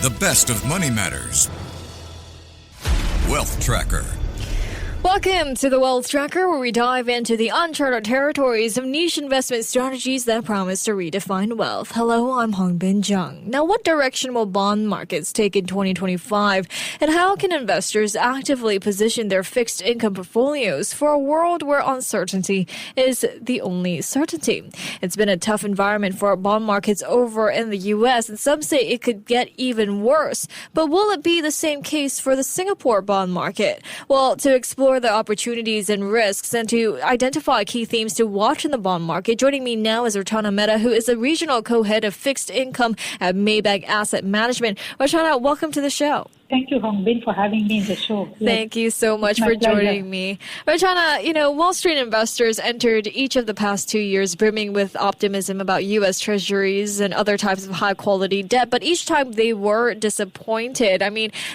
The best of money matters. Wealth Tracker. Welcome to the Wealth Tracker, where we dive into the uncharted territories of niche investment strategies that promise to redefine wealth. Hello, I'm Hongbin Jeong. Now, what direction will bond markets take in 2025? And how can investors actively position their fixed income portfolios for a world where uncertainty is the only certainty? It's been a tough environment for bond markets over in the U.S., and some say it could get even worse. But will it be the same case for the Singapore bond market? Well, to explore the opportunities and risks and to identify key themes to watch in the bond market, joining me now is Rachana Mehta, who is the regional co-head of fixed income at Maybank Asset Management. Rachana, welcome to the show. Thank you, Hongbin, for having me in the show. Thank you so much for joining me. Rachana, Wall Street investors entered each of the past 2 years brimming with optimism about U.S. Treasurys and other types of high-quality debt, but each time they were disappointed.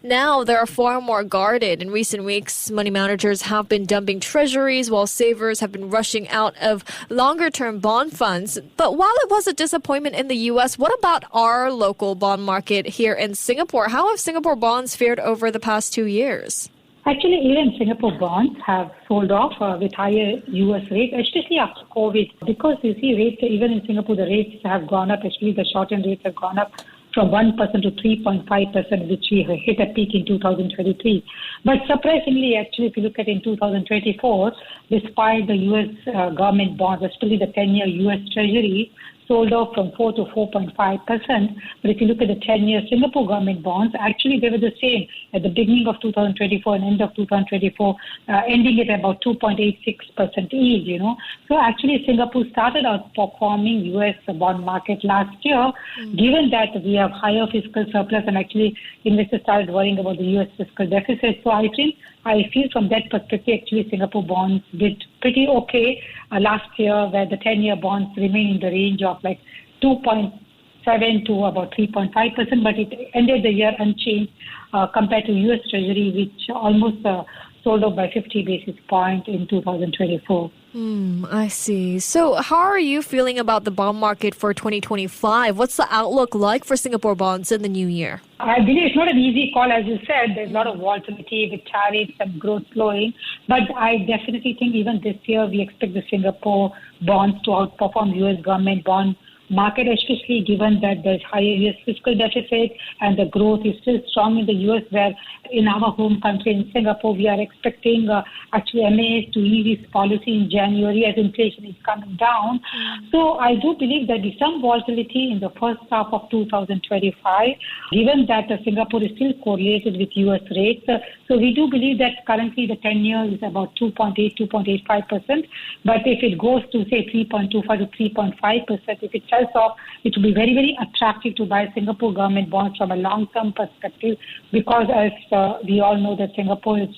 Now they're far more guarded. In recent weeks, money managers have been dumping Treasurys while savers have been rushing out of longer-term bond funds. But while it was a disappointment in the U.S., what about our local bond market here in Singapore? How have Singapore bonds fared over the past 2 years? Actually, even Singapore bonds have sold off with higher U.S. rates, especially after COVID. Because you see rates, even in Singapore, the rates have gone up, especially the short-term rates have gone up from 1% to 3.5%, which we hit a peak in 2023. But surprisingly, actually, if you look at in 2024, despite the U.S. government bonds, especially the 10-year U.S. Treasury, sold off from 4 to 4.5%. But if you look at the 10-year Singapore government bonds, actually they were the same at the beginning of 2024 and end of 2024, ending at about 2.86% yield, So actually Singapore started outperforming U.S. bond market last year, given that we have higher fiscal surplus and actually investors started worrying about the U.S. fiscal deficit. So I feel from that perspective, actually Singapore bonds did pretty okay last year, where the 10-year bonds remain in the range of like 2.7 to about 3.5%, but it ended the year unchanged compared to U.S. Treasury, which almost sold off by 50 basis points in 2024. I see. So how are you feeling about the bond market for 2025? What's the outlook like for Singapore bonds in the new year? I believe it's not an easy call, as you said. There's a lot of volatility with tariffs and growth slowing. But I definitely think even this year we expect the Singapore bonds to outperform U.S. government bond market, especially given that there's higher U.S. fiscal deficit and the growth is still strong in the U.S., where in our home country, in Singapore, we are expecting actually MAS to ease its policy in January as inflation is coming down. So I do believe there is some volatility in the first half of 2025, given that Singapore is still correlated with U.S. rates. So we do believe that currently the 10-year is about 2.85%. But if it goes to, say, 3.25 to 3.5%, if it sells off, it will be very, very attractive to buy Singapore government bonds from a long-term perspective, because as we all know that Singapore is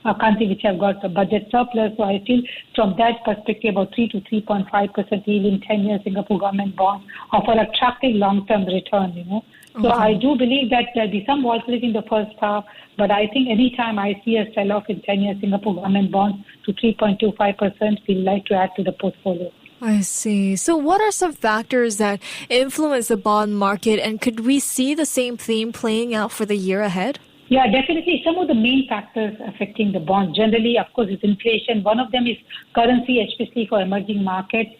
a country which have got a budget surplus. So I feel from that perspective, about 3 to 3.5% yield in 10-year Singapore government bonds offer attractive long-term return, So I do believe that there'll be some volatility in the first half, but I think anytime I see a sell-off in 10-year Singapore government bonds to 3.25%, we'll like to add to the portfolio. I see. So what are some factors that influence the bond market, and could we see the same theme playing out for the year ahead? Yeah, definitely. Some of the main factors affecting the bonds generally, of course, is inflation. One of them is currency, especially for emerging markets.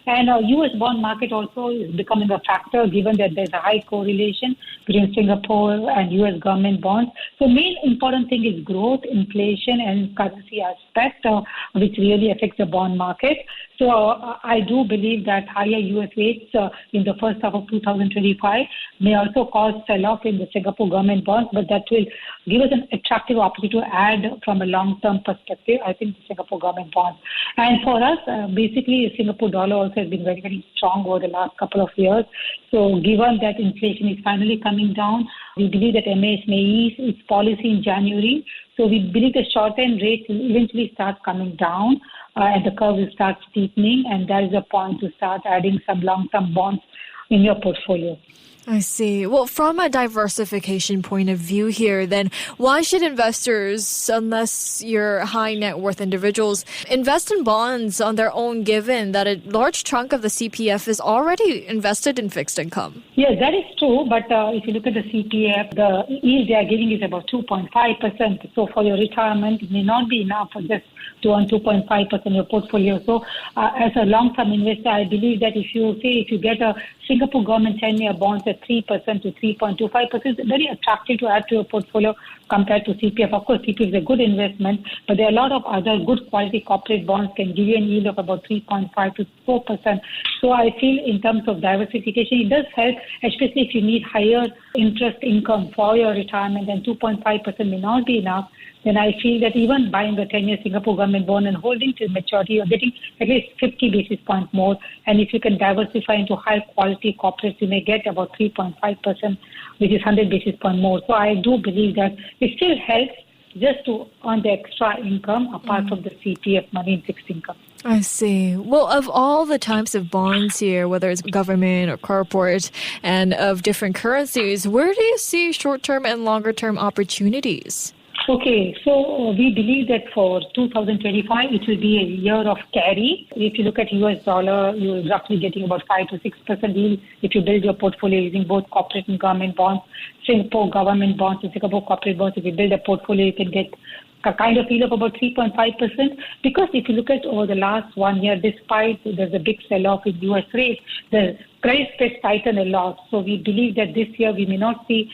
And our U.S. bond market also is becoming a factor, given that there's a high correlation between Singapore and U.S. government bonds. So main important thing is growth, inflation, and currency aspect, which really affects the bond market. So I do believe that higher U.S. rates in the first half of 2025 may also cause sell-off in the Singapore government bonds, but that will give us an attractive opportunity to add from a long-term perspective, I think, the Singapore government bonds. And for us, basically, the Singapore dollar also has been very, very strong over the last couple of years. So given that inflation is finally coming down, we believe that MAS may ease its policy in January. So we believe the short-term rates will eventually start coming down and the curve will start steepening, and that is a point to start adding some long-term bonds in your portfolio. I see. Well, from a diversification point of view here, then why should investors, unless you're high net worth individuals, invest in bonds on their own, given that a large chunk of the CPF is already invested in fixed income? Yes, that is true. But if you look at the CPF, the yield they are giving is about 2.5%. So for your retirement, it may not be enough for just to earn 2.5% in your portfolio. So as a long-term investor, I believe that if you get a Singapore government 10-year bonds at 3% to 3.25%, it's very attractive to add to your portfolio compared to CPF. Of course, CPF is a good investment, but there are a lot of other good quality corporate bonds can give you a yield of about 3.5 to 4%. So I feel in terms of diversification, it does help, especially if you need higher interest income for your retirement, and 2.5% may not be enough. Then I feel that even buying a 10-year Singapore government bond and holding till maturity, you're getting at least 50 basis points more. And if you can diversify into high-quality corporates, you may get about 3.5%, which is 100 basis points more. So I do believe that it still helps just to earn the extra income apart from the CPF money in fixed income. I see. Well, of all the types of bonds here, whether it's government or corporate, and of different currencies, where do you see short-term and longer-term opportunities? Okay, so we believe that for 2025, it will be a year of carry. If you look at US dollar, you're roughly getting about 5 to 6% yield if you build your portfolio using both corporate and government bonds. Singapore government bonds and Singapore corporate bonds, if you build a portfolio, you can get a kind of yield of about 3.5%. Because if you look at over the last 1 year, despite there's a big sell-off in US rates, the credit spreads tighten a lot. So we believe that this year we may not see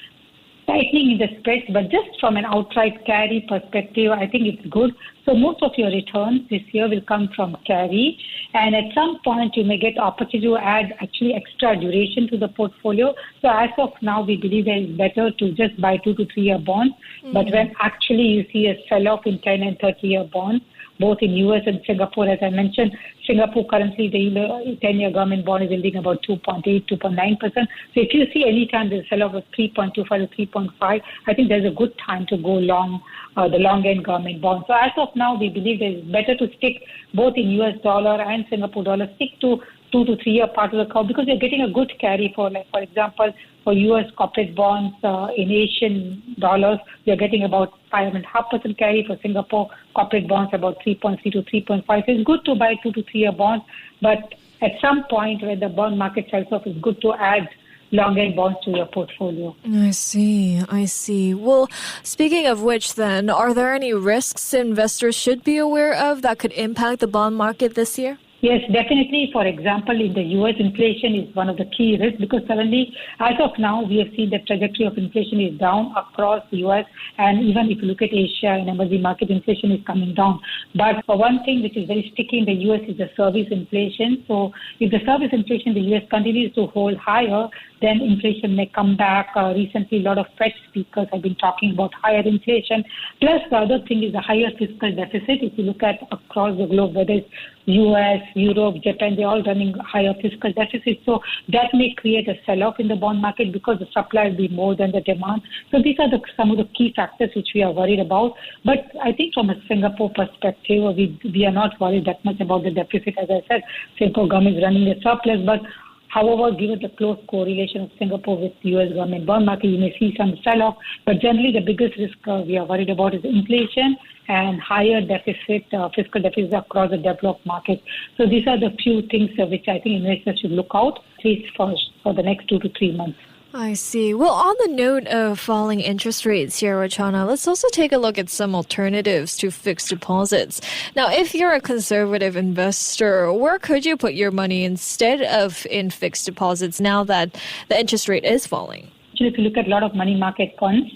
tightening in the spreads, but just from an outright carry perspective, I think it's good. So most of your returns this year will come from carry. And at some point, you may get opportunity to add actually extra duration to the portfolio. So as of now, we believe that it's better to just buy 2 to 3 year bonds. But when actually you see a sell-off in 10 and 30-year bonds, both in US and Singapore, as I mentioned, Singapore currently the 10-year government bond is yielding about 2.8, 2.9%. So if you see any time there's a sell-off of 3.25 to 3.5, I think there's a good time to go long, the long-end government bond. So as of now, we believe that it's better to stick both in US dollar and Singapore dollar, stick to 2 to 3 year part of the curve, because you're getting a good carry for, like, for example, for US corporate bonds in Asian dollars, you're getting about 5.5% carry. For Singapore corporate bonds, about 3.3 to 3.5. So it's good to buy 2 to 3 year bonds, but at some point when the bond market sells off, it's good to add long-end bonds to your portfolio. I see. Well, speaking of which then, are there any risks investors should be aware of that could impact the bond market this year? Yes, definitely. For example, in the U.S., inflation is one of the key risks, because suddenly, as of now, we have seen the trajectory of inflation is down across the U.S. And even if you look at Asia and emerging market, inflation is coming down. But for one thing which is very sticky in the U.S. is the service inflation. So if the service inflation in the U.S. continues to hold higher, then inflation may come back. Recently, a lot of Fed speakers have been talking about higher inflation. Plus, the other thing is the higher fiscal deficit. If you look at across the globe, whether it's US, Europe, Japan, they're all running higher fiscal deficits. So that may create a sell-off in the bond market because the supply will be more than the demand. So these are some of the key factors which we are worried about. But I think from a Singapore perspective, we are not worried that much about the deficit. As I said, Singapore government is running a surplus. But however, given the close correlation of Singapore with the U.S. government bond market, you may see some sell-off. But generally, the biggest risk we are worried about is inflation and higher deficit, fiscal deficits across the developed market. So these are the few things which I think investors should look out, at least for the next 2 to 3 months. I see. Well, on the note of falling interest rates here, Rachana, let's also take a look at some alternatives to fixed deposits. Now, if you're a conservative investor, where could you put your money instead of in fixed deposits now that the interest rate is falling? Actually, if you look at a lot of money market funds,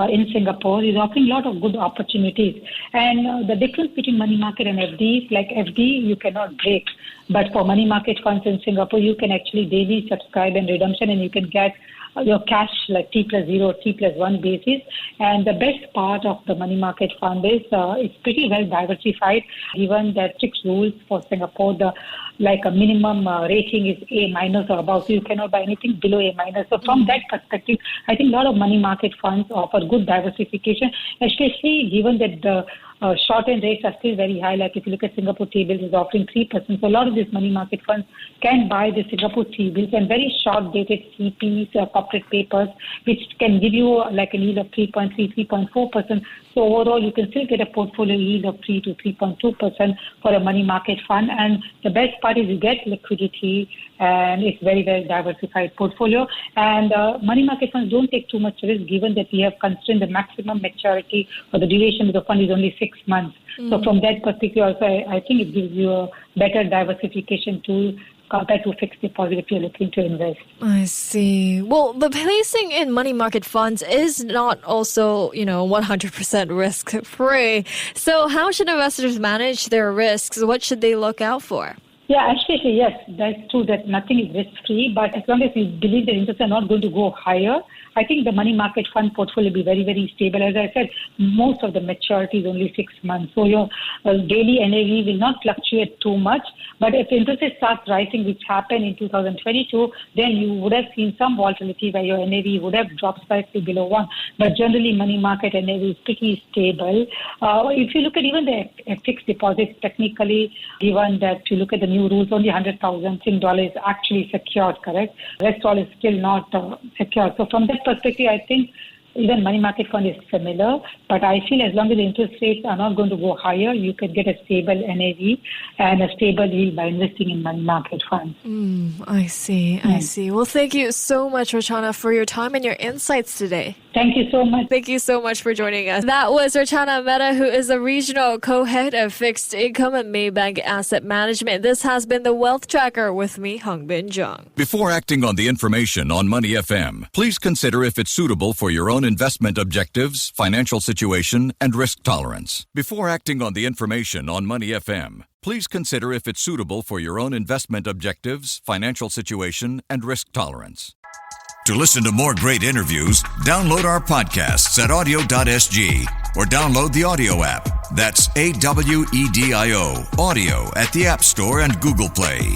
in Singapore is offering a lot of good opportunities. And the difference between money market and FD is like FD, you cannot break. But for money market funds in Singapore, you can actually daily subscribe and redemption, and you can get your cash like T+0, T+1 basis. And the best part of the money market fund is it's pretty well diversified. Given the strict rules for Singapore, like a minimum rating is A minus or above, so you cannot buy anything below A minus. So from that perspective, I think a lot of money market funds offer good diversification, especially given that the short-end rates are still very high. Like if you look at Singapore T-bills, is offering 3%. So a lot of these money market funds can buy the Singapore T-bills and very short-dated CPs, corporate papers, which can give you like a yield of 3.3, 3.4%. So overall, you can still get a portfolio yield of 3 to 3.2% for a money market fund. And the best part is you get liquidity, and it's very, very diversified portfolio. And money market funds don't take too much risk, given that we have constrained the maximum maturity or the duration of the fund is only 6 months. So from that perspective, also, I think it gives you a better diversification tool compared to fixed deposit if you're looking to invest. I see. Well, the placing in money market funds is not also, 100% risk-free. So how should investors manage their risks? What should they look out for? Yeah, actually, yes, that's true that nothing is risk-free. But as long as you believe that interests are not going to go higher, I think the money market fund portfolio will be very, very stable. As I said, most of the maturity is only 6 months. So your daily NAV will not fluctuate too much. But if interest rates start rising, which happened in 2022, then you would have seen some volatility where your NAV would have dropped slightly below 1. But generally, money market NAV is pretty stable. If you look at even the fixed deposits, technically, given that you look at the new rules, only 100,000 Sing dollar is actually secured, correct? The rest all is still not secured. So from that perspective, I think even money market fund is similar, but I feel as long as the interest rates are not going to go higher, you can get a stable NAV and a stable yield by investing in money market funds. I see. Well, thank you so much, Rachana, for your time and your insights today. Thank you so much. Thank you so much for joining us. That was Rachana Mehta, who is a regional co-head of fixed income at Maybank Asset Management. This has been the Wealth Tracker with me, Hongbin Jeong. Before acting on the information on Money FM, please consider if it's suitable for your own investment objectives, financial situation, and risk tolerance. Before acting on the information on Money FM, please consider if it's suitable for your own investment objectives, financial situation, and risk tolerance. To listen to more great interviews, download our podcasts at audio.sg or download the audio app. That's AWEDIO, audio at the App Store and Google Play.